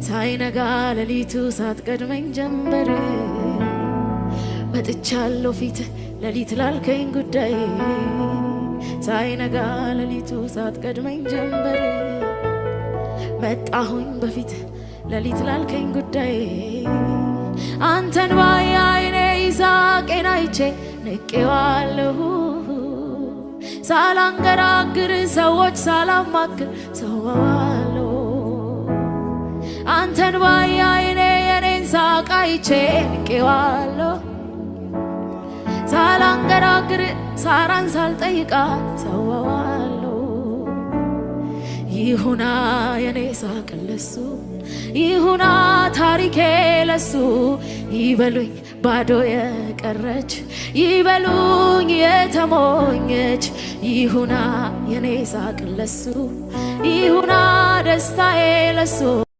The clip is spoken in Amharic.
ሳይነጋ ሌሊቱ ሳትቀድመኝ ጀንበር መጥቻለሁ ፊት ሌሊት ላልከኝ ጉዳይ ሳይነጋ ሌሊቱ ሳትቀድመኝ ጀንበር መጣሁኝ በፊት ሌሊት ላልከኝ ጉዳይ አንተን ባይ አይኔ ይሳቄን አይቼ ንቄዋለሁ ሳላንገራግር ሰዎች ሳላማክር ሰዋዋለሁ አንተን ባይ አይኔ የኔን ሳቅ አይቼ ንቄዋለሁ ሳላንገራግር ሳራን ሳልጠይቃት ሰዋዋለሁ ይሁና የኔ ሳቅ ለሱ ይሁና ታሪኬ ለሱ ይበሉኝ ባዶ የቀረች ይበሉኝ የተሞኘች ይሁና የኔ ሳቅ ለሱ ይሁና ደስታዬ ለሱ